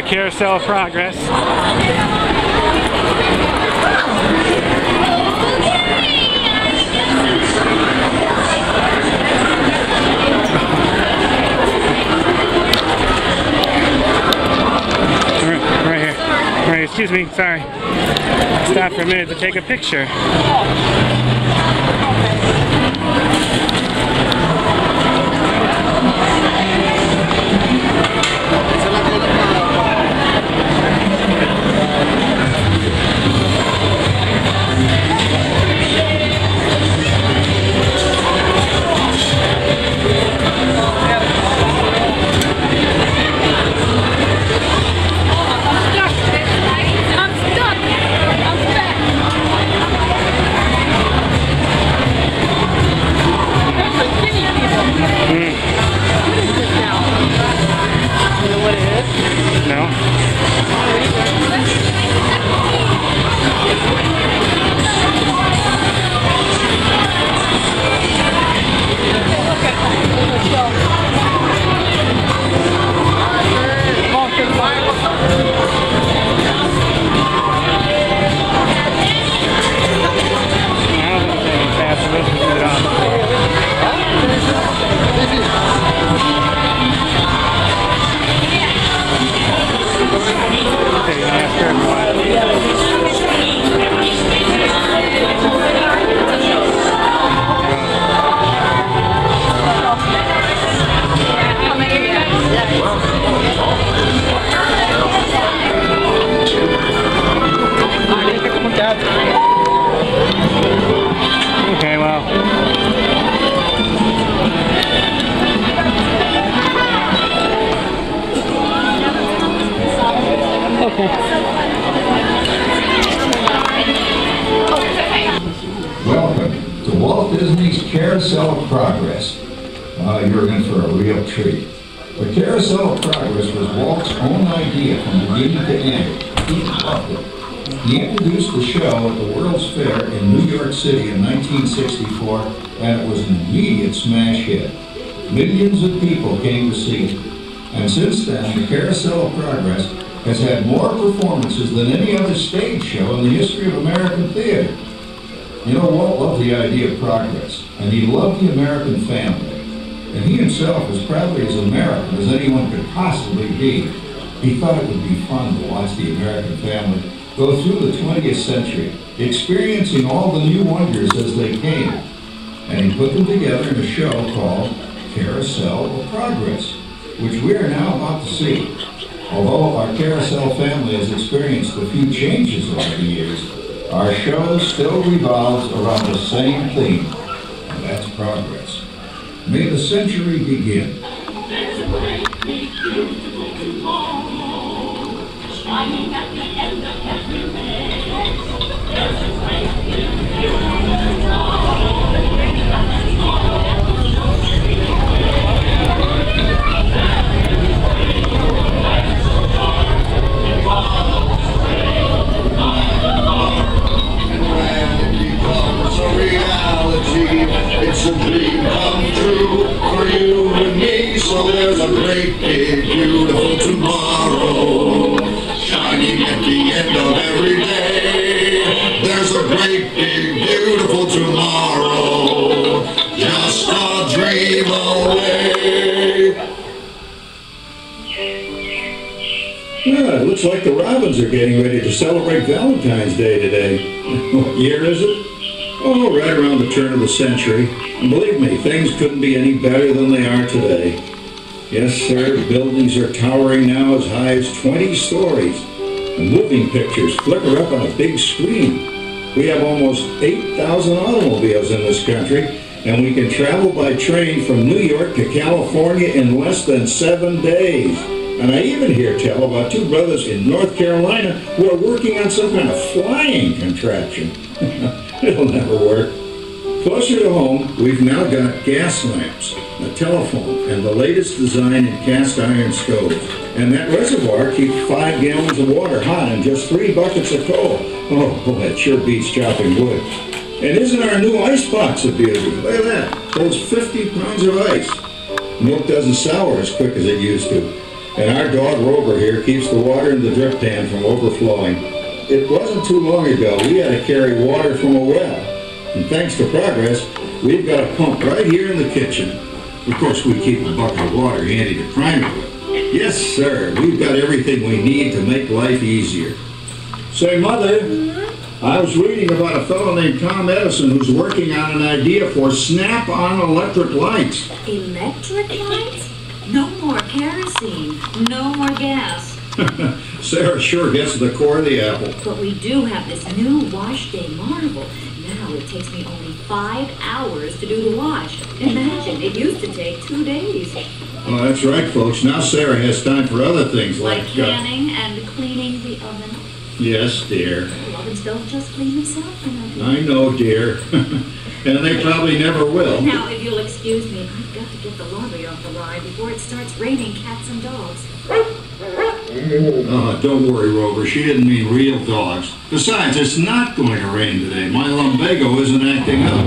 Carousel of Progress. Right here. Right, excuse me, sorry. Stop for a minute to take a picture. Okay, well. Okay. Welcome to Walt Disney's Carousel of Progress. You're in for a real treat. The Carousel of Progress was Walt's own idea from beginning to end. He loved it. He introduced the show at the World's Fair in New York City in 1964, and it was an immediate smash hit. Millions of people came to see it. And since then, the Carousel of Progress has had more performances than any other stage show in the history of American theater. You know, Walt loved the idea of progress, and he loved the American family. And he himself was probably as American as anyone could possibly be. He thought it would be fun to watch the American family go through the 20th century, experiencing all the new wonders as they came. And he put them together in a show called Carousel of Progress, which we are now about to see. Although our Carousel family has experienced a few changes over the years, our show still revolves around the same theme, and that's progress. May the century begin. There's a great big beautiful tomorrow, shining at the end of every day. There's a great big beautiful tomorrow. It's a dream come true for you and me. So there's a great big beautiful tomorrow, shining at the end of every day. There's a great big beautiful tomorrow, just a dream away. Yeah, it looks like the Robins are getting ready to celebrate Valentine's Day today. What year is it? Oh, right around the turn of the century. And believe me, things couldn't be any better than they are today. Yes, sir, buildings are towering now as high as 20 stories. And moving pictures flicker up on a big screen. We have almost 8,000 automobiles in this country, and we can travel by train from New York to California in less than 7 days. And I even hear tell about two brothers in North Carolina who are working on some kind of flying contraption. It'll never work. Closer to home, we've now got gas lamps, a telephone, and the latest design in cast iron stoves. And that reservoir keeps 5 gallons of water hot and just 3 buckets of coal. Oh, that sure beats chopping wood. And isn't our new ice box a beauty? Look at that. Holds 50 pounds of ice. Milk doesn't sour as quick as it used to. And our dog Rover here keeps the water in the drip pan from overflowing. It wasn't too long ago we had to carry water from a well. And thanks to Progress, we've got a pump right here in the kitchen. Of course, we keep a bucket of water handy to prime it with. Yes, sir, we've got everything we need to make life easier. Say, Mother, I was reading about a fellow named Tom Edison who's working on an idea for snap-on electric lights. Electric lights? No more kerosene, no more gas. Sarah sure gets to the core of the apple. But we do have this new wash day marvel. Now it takes me only 5 hours to do the wash. Imagine, it used to take 2 days. Oh, that's right, folks. Now Sarah has time for other things like canning and cleaning the oven. Yes, dear. The ovens don't just clean themselves. I know, dear. And they probably never will. Now, if you'll excuse me, I've got to get the laundry off the line before it starts raining cats and dogs. Don't worry, Rover. She didn't mean real dogs. Besides, it's not going to rain today. My lumbago isn't acting up.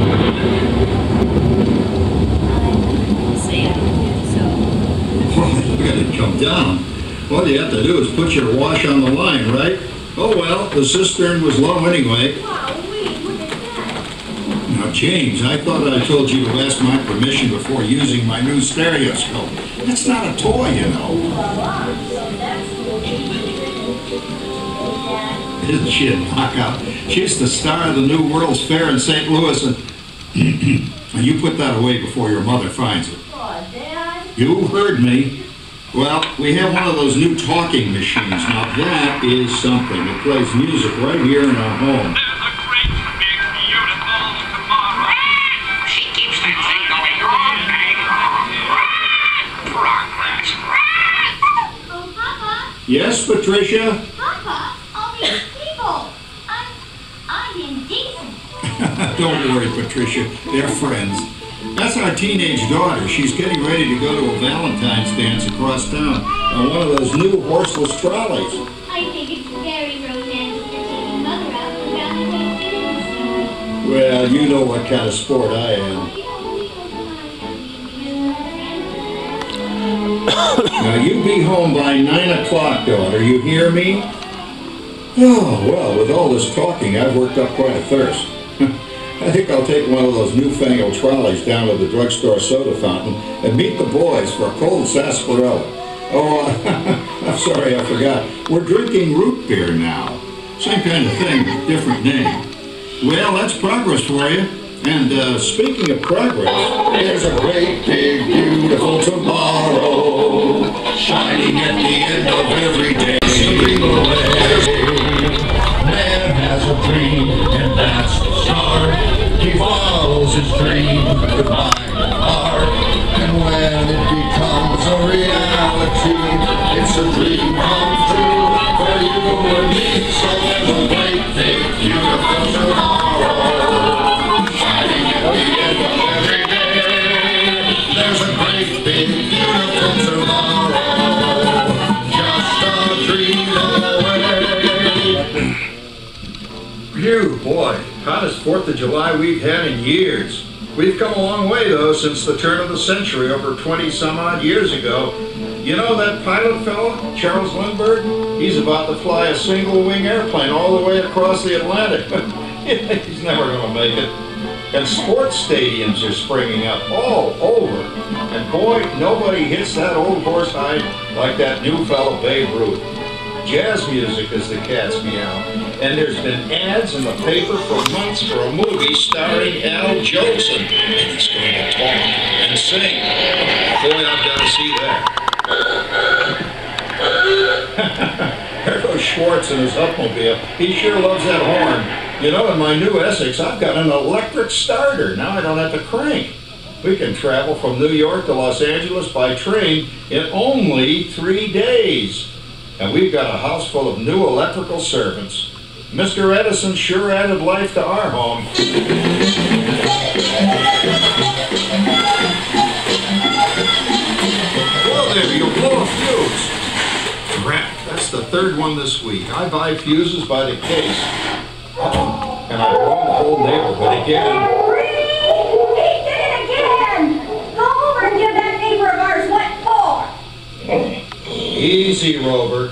Say I don't so. Oh, look at it come down. All you have to do is put your wash on the line, right? Oh, well, the cistern was low anyway. Wow, wait, look at that. Now, James, I thought I told you to ask my permission before using my new stereoscope. It's not a toy, you know. Isn't she a knockout? She's the star of the new World's Fair in St. Louis, and you put that away before your mother finds it. Oh, Dad. You heard me. Well, we have one of those new talking machines. Now, that is something. It plays music right here in our home. There's a great, big, beautiful tomorrow. She keeps that thing going all night long. Progress. Oh, Papa. Yes, Patricia? Papa, all these people. I'm indecent. Don't worry, Patricia. They're friends. That's our teenage daughter. She's getting ready to go to a Valentine's dance across town on one of those new horseless trolleys. I think it's very romantic for taking Mother out for Valentine's Day this summer. Well, you know what kind of sport I am. You don't believe Now, you be home by 9 o'clock, daughter. You hear me? Oh, well, with all this talking, I've worked up quite a thirst. I think I'll take one of those newfangled trolleys down to the drugstore soda fountain and meet the boys for a cold sarsaparilla. Oh, I'm sorry, I forgot. We're drinking root beer now. Same kind of thing, different name. Well, that's Progress for you. And speaking of progress, There's a great, big, beautiful tomorrow, shining at the end of every day. Dream away. Man has a dream, and that's the start. He follows his dream with mind and heart. And when it becomes a reality, it's a dream come true for you and me. So there's a great, big, beautiful tomorrow, shining at the end of every day. There's a great, big, beautiful tomorrow, just a dream away. phew, boy, hottest 4th of July we've had in years. We've come a long way, though, since the turn of the century, over 20-some-odd years ago. You know that pilot fellow, Charles Lindbergh? He's about to fly a single-wing airplane all the way across the Atlantic. He's never going to make it. And sports stadiums are springing up all over. And boy, nobody hits that old horse hide like that new fellow Babe Ruth. Jazz music is the cat's meow. And there's been ads in the paper for months for a movie starring Al Jolson. And he's going to talk and sing. Boy, I've got to see that. There goes Schwartz in his Upmobile. He sure loves that horn. You know, in my new Essex, I've got an electric starter. Now I don't have to crank. We can travel from New York to Los Angeles by train in only 3 days. And we've got a house full of new electrical servants. Mr. Edison sure added life to our home. Well there, you'll blow a fuse. Crap, that's the 3rd one this week. I buy fuses by the case. And I blow the whole neighborhood again. He did it again! Go over and give that neighbor of ours what for! He Easy, Rover.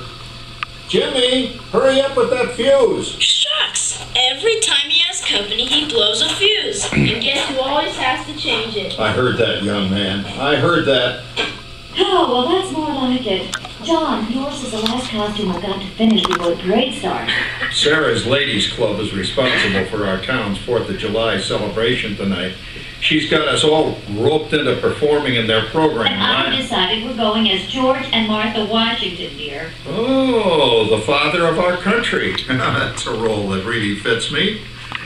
Jimmy, hurry up with that fuse. Shucks! Every time he has company, he blows a fuse. And guess who always has to change it? I heard that, young man. I heard that. Oh, well, that's more like it. John, yours is the last costume I've got to finish before the parade starts. Sarah's Ladies Club is responsible for our town's 4th of July celebration tonight. She's got us all roped into performing in their program. And I decided we're going as George and Martha Washington, dear. Oh, the father of our country. That's a role that really fits me.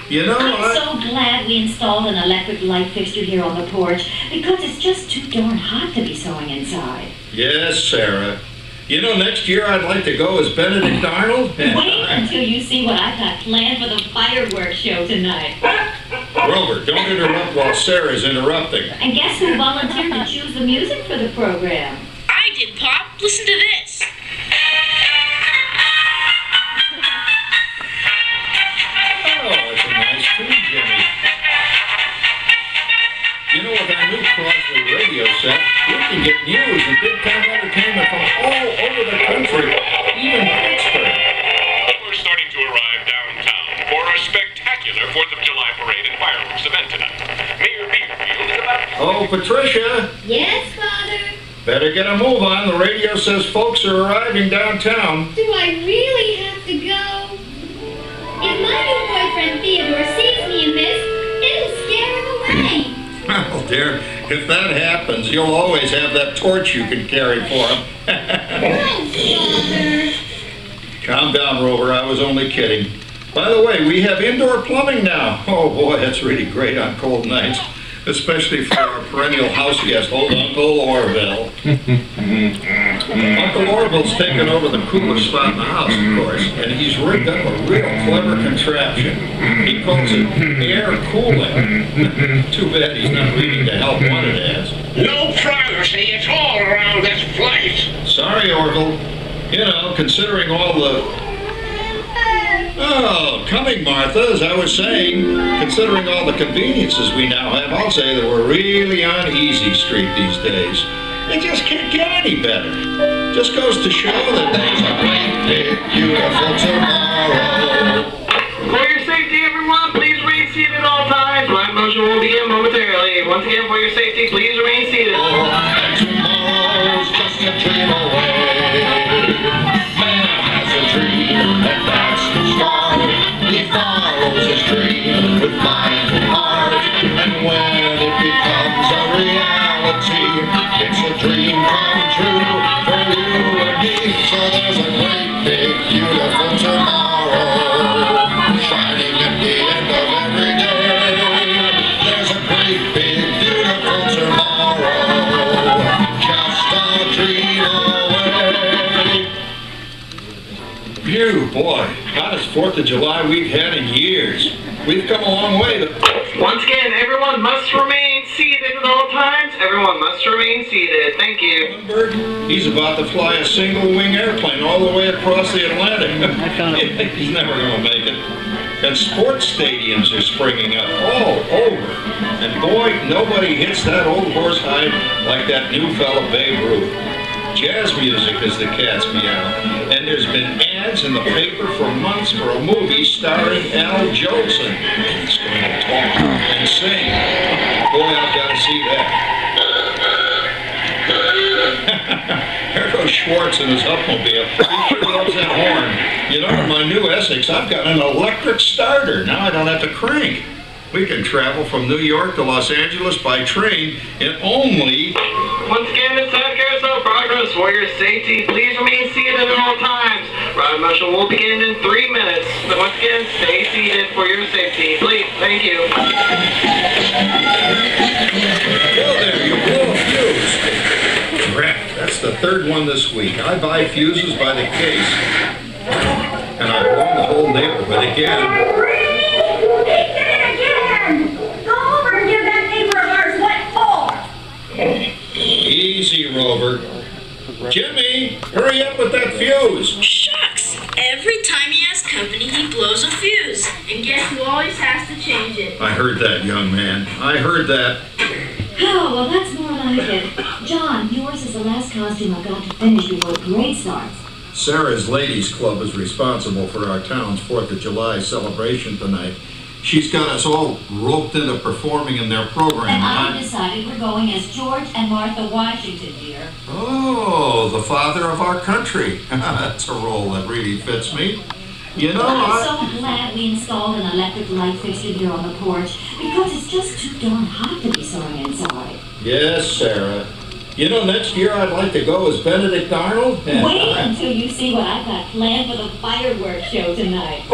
You know, I'm so glad we installed an electric light fixture here on the porch, because it's just too darn hot to be sewing inside. Yes, Sarah. You know, next year I'd like to go as Benedict Arnold. Wait until you see what I've got planned for the fireworks show tonight. Rover, don't interrupt while Sarah's interrupting. And guess who volunteered to choose the music for the program? I did, Pop. Listen to this. Oh, it's a nice tune, Jimmy. You know, with our new Crossley radio set, we can get news and big-time entertainment from all over the country, even Pittsburgh. We're starting to arrive downtown for a spectacular 4th of July parade and fireworks event tonight. Mayor Beerfield is about... Oh, Patricia, Yes, Father? better get a move on. The radio says folks are arriving downtown. Do I really have to go? If my new boyfriend Theodore sees me in this, it'll scare him away. Well, dear, if that happens, you'll always have that torch you can carry for him. Oh, Father. Calm down, Rover. I was only kidding. By the way, we have indoor plumbing now. Oh, boy, that's really great on cold nights, especially for our perennial house guest, old Uncle Orville. Uncle Orville's taken over the coolest spot in the house, of course, and he's rigged up a real clever contraption. He calls it air cooling. Too bad he's not reading the help wanted ads. No privacy at all around this place. Sorry, Orville. You know, considering all the... Oh, coming, Martha, as I was saying, considering all the conveniences we now have, I'll say that we're really on easy street these days. It just can't get any better. Just goes to show that there's a great, big, beautiful tomorrow. For your safety, everyone, please remain seated at all times. Live motion will begin momentarily. Once again, for your safety, please remain seated. And tomorrow's just a dream away. Man has a dream, and that's the start. He follows his dream with mind and heart. And when it becomes a reality, it's a dream come true for you and me. So there's a great, big, beautiful tomorrow shining at the end of every day. There's a great, big, beautiful tomorrow, just a dream away. Phew, boy, hottest 4th of July we've had in years. We've come a long way. Once again, everyone must remain seated at all times. Everyone must remain seated. Thank you. He's about to fly a single-wing airplane all the way across the Atlantic. He's never going to make it. And sports stadiums are springing up all over. And boy, nobody hits that old horse hide like that new fella Babe Ruth. Jazz music is the cat's meow. And there's been ads in the paper for months for a movie starring Al Jolson. He's going to talk and sing. Boy, I've got to see that. There goes Schwartz in his Upmobile. He sure loves that horn. You know, in my new Essex, I've got an electric starter. Now I don't have to crank. We can travel from New York to Los Angeles by train in only... Once again, it's that Carousel of Progress. For your safety, please remain seated at all times. Ride motion will begin in 3 minutes. So once again, stay seated for your safety. Please, thank you. Whoa there, you blow a fuse. Crap, that's the 3rd one this week. I buy fuses by the case. And I blow the whole neighborhood again. Go over and give that neighbor of ours what for. Easy, Rover. Jimmy, hurry up with that fuse. Shucks! Every time he has company, he blows a fuse. And guess who always has to change it? I heard that, young man. I heard that. Oh, well, that's more like it. John, yours is the last costume I've got to finish before grade starts. Sarah's Ladies Club is responsible for our town's 4th of July celebration tonight. She's got us all roped into performing in their program. And I decided we're going as George and Martha Washington, dear. Oh, the father of our country. That's a role that really fits me. You know, I'm so glad we installed an electric light fixture here on the porch, because it's just too darn hot to be sewing inside. Yes, Sarah. You know, next year I'd like to go as Benedict Arnold. Wait until you see what I've got planned for the fireworks show tonight.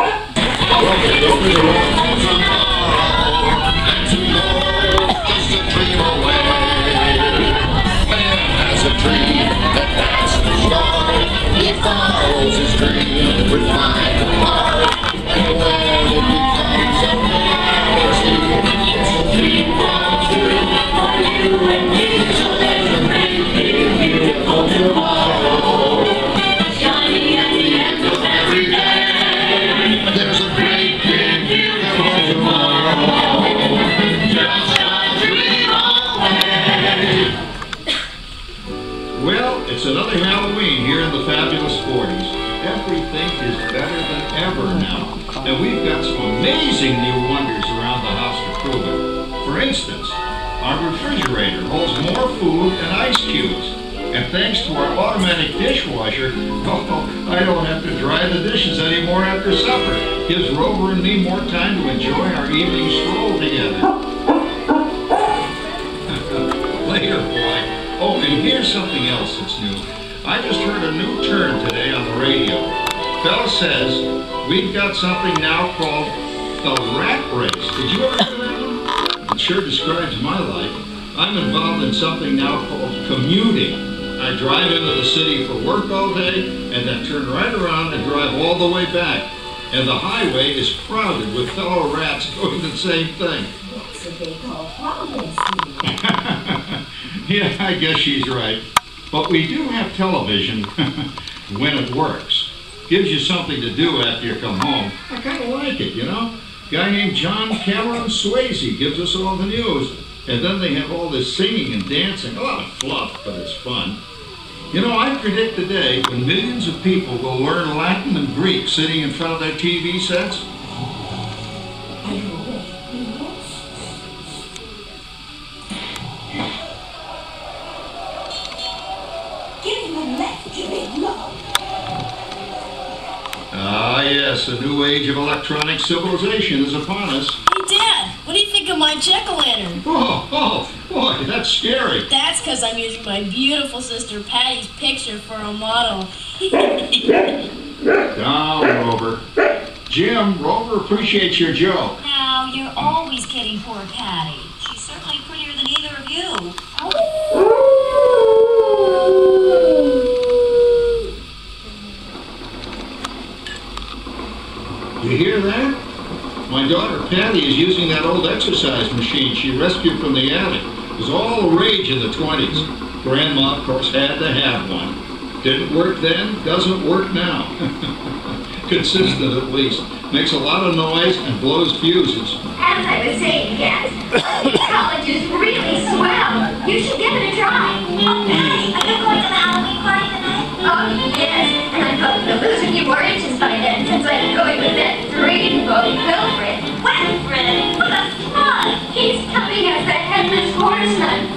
He follows his dream with mind and heart, and when it becomes a reality, it's a dream come true for you and me. So there's a great big beautiful tomorrow, shining at the end of every day. There's a great big beautiful tomorrow, just a dream away. Well, it's another Halloween here in the fabulous 40s. Everything is better than ever now. And we've got some amazing new wonders around the house to prove it. For instance, our refrigerator holds more food and ice cubes. And thanks to our automatic dishwasher, I don't have to dry the dishes anymore after supper. Gives Rover and me more time to enjoy our evening stroll together. Later, boy. Oh, and here's something else that's new. I just heard a new term today on the radio. Fella says we've got something now called the rat race. Did you ever hear that one? It sure describes my life. I'm involved in something now called commuting. I drive into the city for work all day and then turn right around and drive all the way back. And the highway is crowded with fellow rats doing the same thing. That's what they call progress, Yeah, I guess she's right. But we do have television when it works. Gives you something to do after you come home. I kind of like it, you know? Guy named John Cameron Swayze gives us all the news. And then they have all this singing and dancing. A lot of fluff, but it's fun. You know, I predict the day when millions of people will learn Latin and Greek sitting in front of their TV sets. Ah, yes, a new age of electronic civilization is upon us. Hey, Dad, what do you think of my jack-o'-lantern? Oh, boy, that's scary. That's because I'm using my beautiful sister Patty's picture for a model. Down, Rover. Jim, Rover appreciates your joke. Now, you're always kidding poor Patty. She's certainly prettier than either of you. You hear that? My daughter Patty is using that old exercise machine she rescued from the attic. It was all the rage in the 20s. Grandma, of course, had to have one. Didn't work then, doesn't work now. Consistent at least. Makes a lot of noise and blows fuses. As I was saying, yes, college is really swell. You should give it a try. Oh, Patty, are you going to the Halloween party tonight? Oh, yes, and I'm hoping to lose a few more inches by then, since I'm going with that dreamboat Wilfred. Wilfred, what a fun! He's coming as the headless horseman.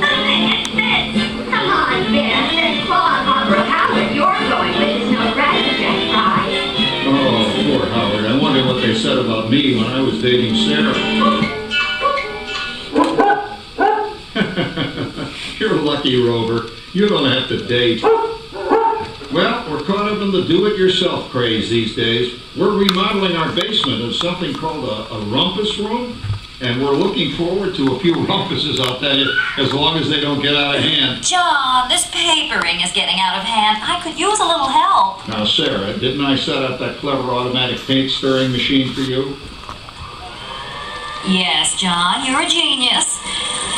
Come on, Ben. That Claude Harper Howard you're going with is no Rattlejack prize. Oh, poor Howard. I wonder what they said about me when I was dating Sarah. You're lucky, Rover. You don't have to date. Well, we're caught up in the do-it-yourself craze these days. We're remodeling our basement as something called a rumpus room, and we're looking forward to a few rumpuses, I'll tell you, as long as they don't get out of hand. John, this papering is getting out of hand. I could use a little help. Now, Sarah, didn't I set up that clever automatic paint-stirring machine for you? Yes, John, you're a genius.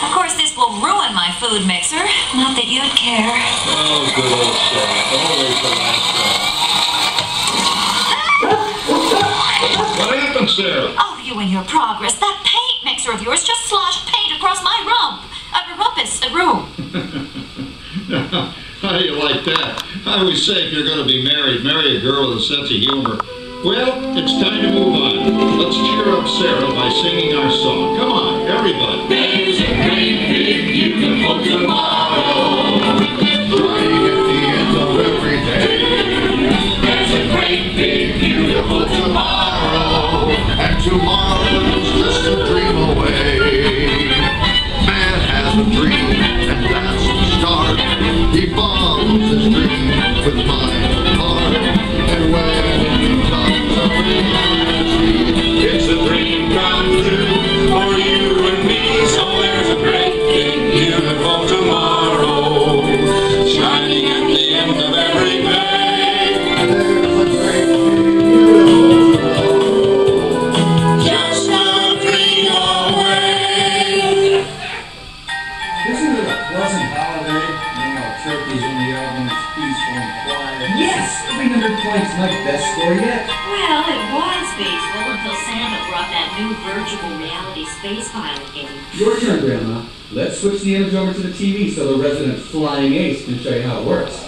Of course, this will ruin my food mixer. Not that you'd care. Oh, good old Sarah. Always the last one. What happened, Sarah? Oh, you and your progress. That paint mixer of yours just sloshed paint across my rump. A rumpus, a room. How do you like that? I always say if you're going to be married, marry a girl with a sense of humor. Well, it's time to move on. Let's cheer up Sarah by singing our song. Come on, everybody. There's a great big beautiful tomorrow, shining at the end of every day. There's a great big beautiful tomorrow, and tomorrow's just a dream away. Man has a dream, and that's the start. He follows his dream with mind and heart, and when it becomes a reality, it's a dream come true for you and me. So there's a great big beautiful tomorrow, shining at the end of every day. There's a great big beautiful tomorrow, just a dream away. Isn't it a pleasant holiday? Turkeys in the oven, it's peaceful and quiet. Yes! 300 points, my best score yet. Well, it was peaceful until Santa brought that new virtual reality space pilot game. Your turn, Grandma. Let's switch the image over to the TV so the resident flying ace can show you how it works.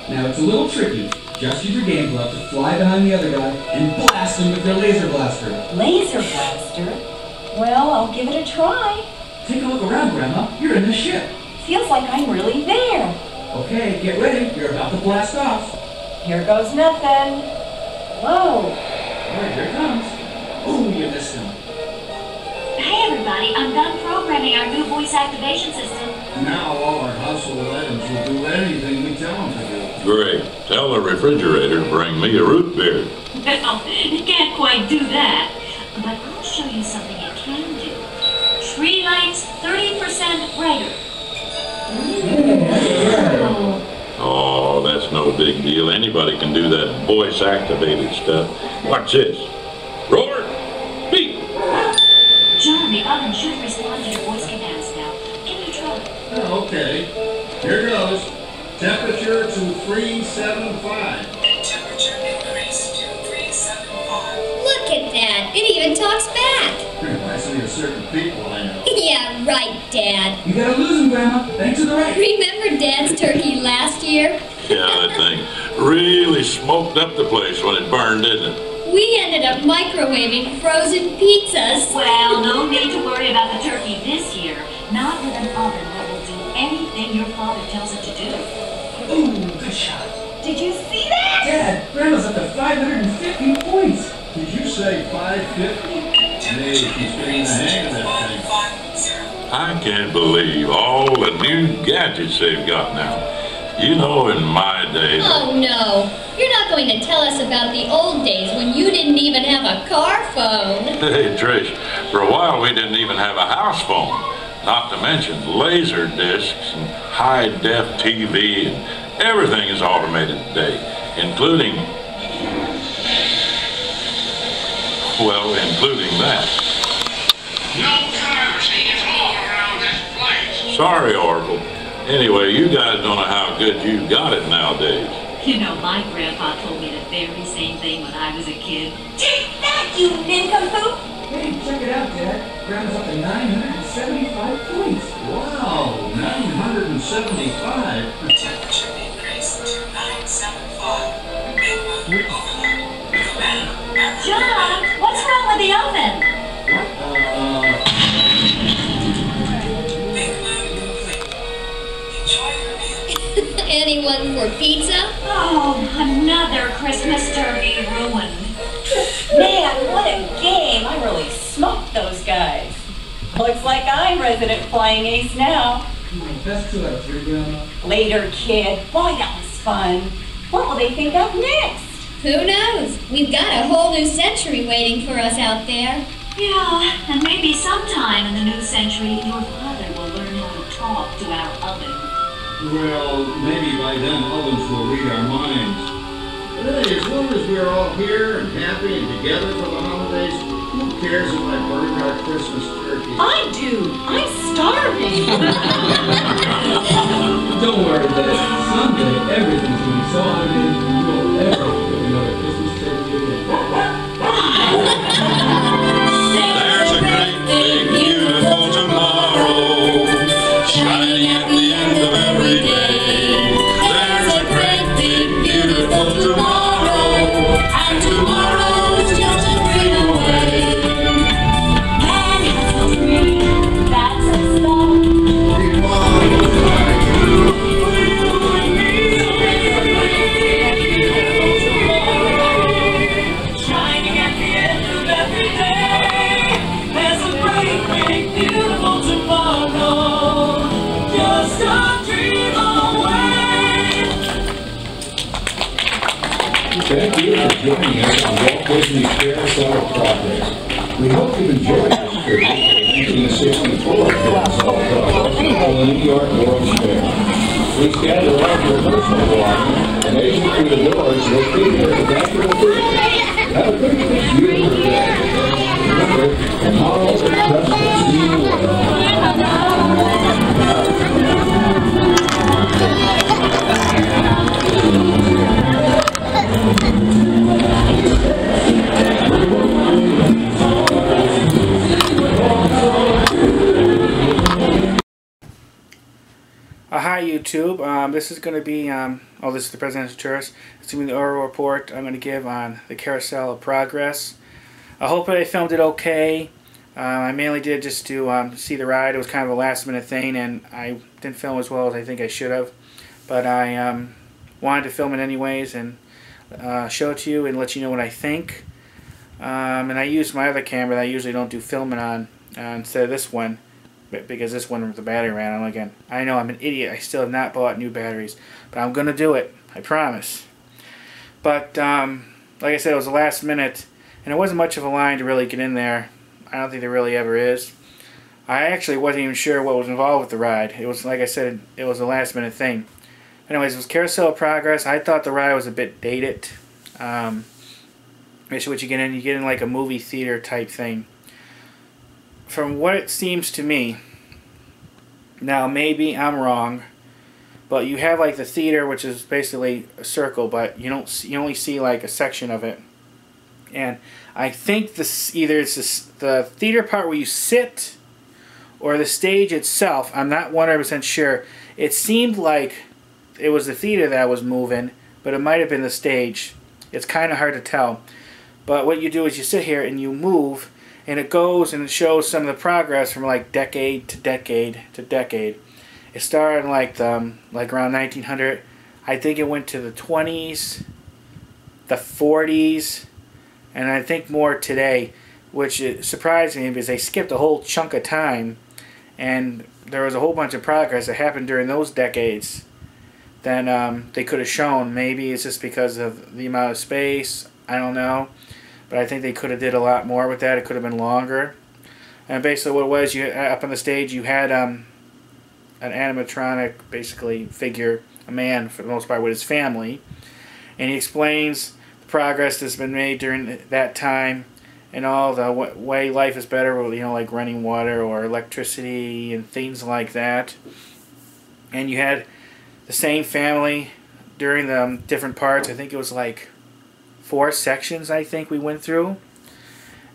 Now, it's a little tricky. Just use your game glove to fly behind the other guy and blast him with your laser blaster. Laser blaster? Well, I'll give it a try. Take a look around, Grandma. You're in the ship. Feels like I'm really there. Okay, get ready. You're about to blast off. Here goes nothing. Whoa. All right, here it comes. Ooh, you missed him. Hey, everybody, I'm done programming our new voice activation system. Now all our household items will do anything we tell them to do. Great. Tell the refrigerator to bring me a root beer. Well, it can't quite do that. But I'll show you something it can do. Tree lights 30% brighter. Oh, that's no big deal. Anybody can do that voice-activated stuff. Watch this. Roar! Beep! John, the oven should respond to your voice commands now. Give it a try. Oh, okay. Here goes. Temperature to 375. Temperature increase to 375. Look at that. It even talks back. Reminds me of certain people I know. Yeah, right, Dad. You gotta lose him, Grandma. Thanks to the right. Remember Dad's turkey last year? Yeah, that thing really smoked up the place when it burned, didn't it? We ended up microwaving frozen pizzas. Well, no need to worry about the turkey this year. Not with an oven that will do anything your father tells it to do. Ooh, good shot. Did you see that? Dad, Grandma's up to 550 points. Did you say 550? Hey, she's getting the hang of that thing. I can't believe all the new gadgets they've got now. You know, in my day... Oh, no. You're not going to tell us about the old days when you didn't even have a car phone. Hey, Trish, for a while we didn't even have a house phone. Not to mention laser discs and high-def TV, and everything is automated today, including... well, including that. No courtesy at all around this place. Sorry, Oracle. Anyway, you guys don't know how good you got it nowadays. You know, my grandpa told me the very same thing when I was a kid. Take that, you nincompoop! Hey, check it out, Dad. Grandma's up to 975 points. Wow, 975. Temperature increase to 975. John, what's wrong with the oven? Anyone for pizza? Oh, another Christmas turkey ruined. Man, what a game. I really smoked those guys. Looks like I'm resident flying ace now. My best two out of three, Grandma. Later, kid. Boy, that was fun. What will they think of next? Who knows? We've got a whole new century waiting for us out there. Yeah, and maybe sometime in the new century, your father will learn how to talk to our oven. Well, maybe by then ovens will read our minds. But hey, as long as we're all here and happy and together for the holidays, who cares if I burned our Christmas turkey? I do. I'm starving. Don't worry, Dad. Someday everything's going to be so automated you won't ever get another Christmas turkey again. There's a great big beautiful tomorrow, shining at the end of Thank you for joining us on Walt Disney's Carousel of Progress. We hope you've enjoyed this tribute to the 1964 Carousel of Progress on the New York World's Fair. Please gather around your personal belongings and exit through the doors located at the back of the theater. Have a good, beautiful day. Remember, tomorrow is just a scene away. Hi YouTube, this is going to be, this is the Presidential Tourist. It's going to be the oral report I'm going to give on the Carousel of Progress. I hope I filmed it okay. I mainly did just to see the ride. It was kind of a last minute thing and I didn't film as well as I think I should have. But I wanted to film it anyways and show it to you and let you know what I think. And I used my other camera that I usually don't do filming on instead of this one, because this one the battery ran out again. I know I'm an idiot. I still have not bought new batteries, but I'm gonna do it. I promise. But like I said, it was the last minute, and it wasn't much of a line to really get in there. I don't think there really ever is. I actually wasn't even sure what was involved with the ride. It was, like I said, it was a last minute thing. Anyways, it was Carousel of Progress. I thought the ride was a bit dated. Basically, what you get in like a movie theater type thing. From what it seems to me, now maybe I'm wrong, but you have like the theater, which is basically a circle, but you only see like a section of it. And I think either it's the theater part where you sit, or the stage itself. I'm not 100% sure. It seemed like it was the theater that was moving, but it might have been the stage. It's kind of hard to tell. But what you do is you sit here and you move, and it goes and it shows some of the progress from like decade to decade to decade. It started in like around 1900. I think it went to the 20s, the 40s, and I think more today, which surprised me because they skipped a whole chunk of time, and there was a whole bunch of progress that happened during those decades than they could have shown. Maybe it's just because of the amount of space. I don't know. But I think they could have did a lot more with that. It could have been longer. And basically what it was, you up on the stage, you had an animatronic, basically, figure, a man for the most part, with his family. And he explains the progress that's been made during that time and all the way life is better, you know, like running water or electricity and things like that. And you had the same family during the different parts. I think it was like 4 sections I think we went through,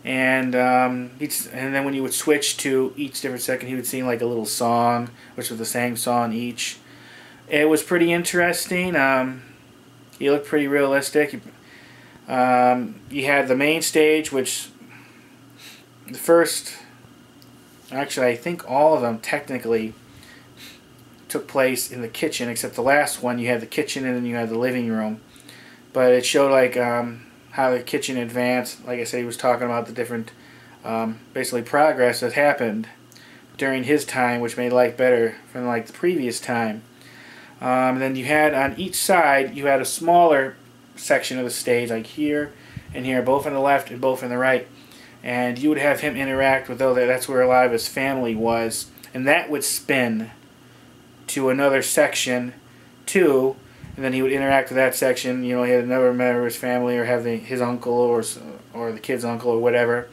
and then when you would switch to each different second, he would sing like a little song, which was the same song each. It was pretty interesting. He looked pretty realistic. You had the main stage, which the first, actually I think all of them technically took place in the kitchen, except the last one. You had the kitchen and then you had the living room. But it showed like how the kitchen advanced. Like I said, he was talking about the different basically progress that happened during his time, which made life better from like the previous time. And then you had on each side, you had a smaller section of the stage, like here and here, both on the left and both on the right. And you would have him interact with those. That's where a lot of his family was. And that would spin to another section too. And then he would interact with that section. You know, he had another member of his family, or have his uncle or the kid's uncle or whatever,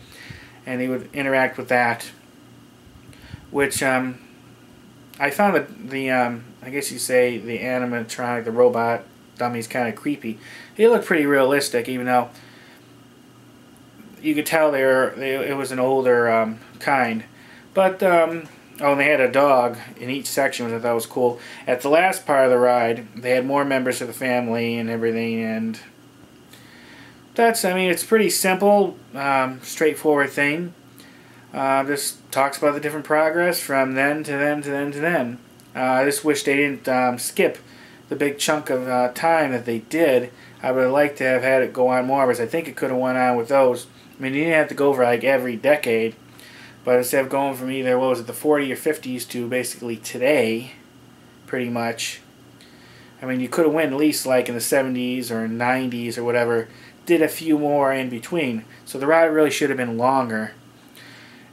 and he would interact with that. Which I found the I guess you say the animatronic, the robot dummy's kind of creepy. He looked pretty realistic, even though you could tell it was an older kind. But oh, and they had a dog in each section, which I thought was cool. At the last part of the ride, they had more members of the family and everything, and that's, I mean, it's pretty simple, straightforward thing. Just talks about the different progress from then to then to then to then. I just wish they didn't skip the big chunk of time that they did. I would have liked to have had it go on more, because I think it could have went on with those. I mean, you didn't have to go over like every decade. But instead of going from either, what was it, the 40s or 50s to basically today, pretty much, I mean, you could have went at least like in the 70s or 90s or whatever. Did a few more in between. So the ride really should have been longer.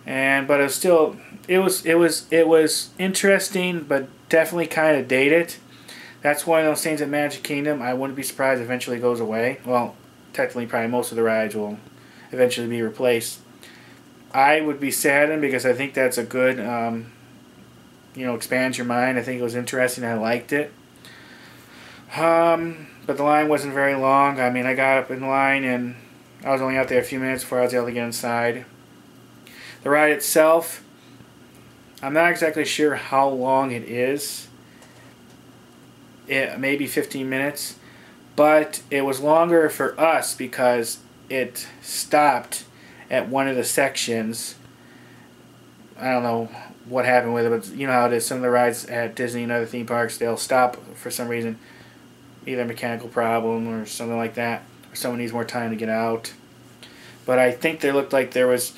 But it was still, it was interesting, but definitely kind of dated. That's one of those things at Magic Kingdom. I wouldn't be surprised if eventually goes away. Well, technically, probably most of the rides will eventually be replaced. I would be saddened because I think that's a good, expands your mind. I think it was interesting. I liked it. But the line wasn't very long. I mean, I got up in line and I was only out there a few minutes before I was able to get inside. The ride itself, I'm not exactly sure how long it is. Maybe 15 minutes. But it was longer for us because it stopped at one of the sections. I don't know what happened with it, but you know how it is. Some of the rides at Disney and other theme parks, they'll stop for some reason. Either a mechanical problem or something like that. Or someone needs more time to get out. But I think there looked like there was...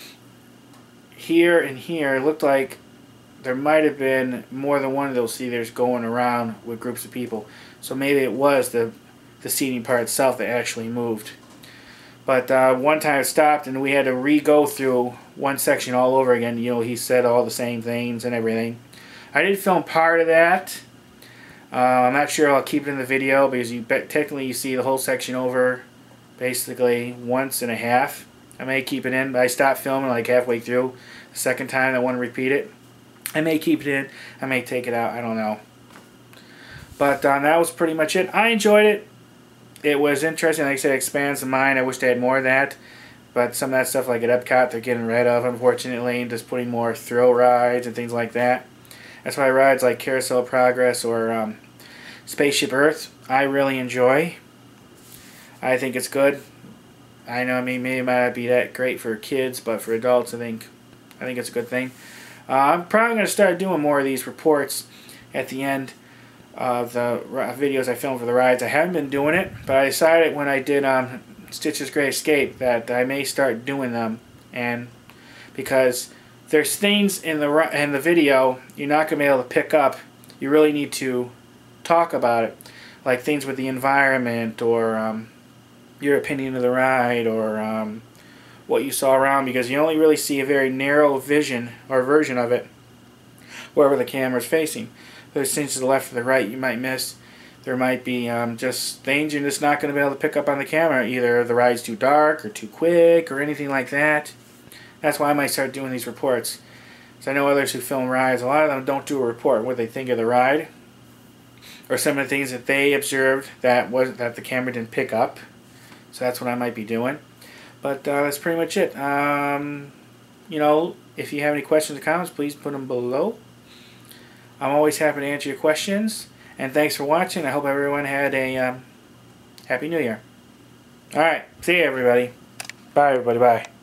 Here and here, it looked like there might have been more than one of those theaters going around with groups of people. So maybe it was the seating part itself that actually moved. But one time it stopped and we had to re-go through one section all over again. You know, he said all the same things and everything. I did film part of that. I'm not sure I'll keep it in the video because technically you see the whole section over basically once and a half. I may keep it in, but I stopped filming like halfway through. The second time I want to repeat it. I may keep it in. I may take it out. I don't know. But that was pretty much it. I enjoyed it. It was interesting. Like I said, it expands the mind. I wish they had more of that. But some of that stuff like at Epcot they're getting rid of, unfortunately, and just putting more thrill rides and things like that. That's why rides like Carousel of Progress or Spaceship Earth I really enjoy. I think it's good. I know, I mean, maybe it might not be that great for kids, but for adults, I think it's a good thing. I'm probably going to start doing more of these reports at the end of the videos I filmed for the rides. I haven't been doing it, but I decided when I did Stitch's Great Escape that I may start doing them, and because there's things in the video you're not going to be able to pick up. You really need to talk about it, like things with the environment or your opinion of the ride or what you saw around, because you only really see a very narrow vision or version of it wherever the camera's facing. There's things to the left or the right you might miss. There might be just things you're just not going to be able to pick up on the camera. Either the ride's too dark or too quick or anything like that. That's why I might start doing these reports. So I know others who film rides, a lot of them don't do a report what they think of the ride or some of the things that they observed that the camera didn't pick up. So that's what I might be doing. But that's pretty much it. You know, if you have any questions or comments, please put them below. I'm always happy to answer your questions. And thanks for watching. I hope everyone had a Happy New Year. Alright, see you everybody. Bye everybody, bye.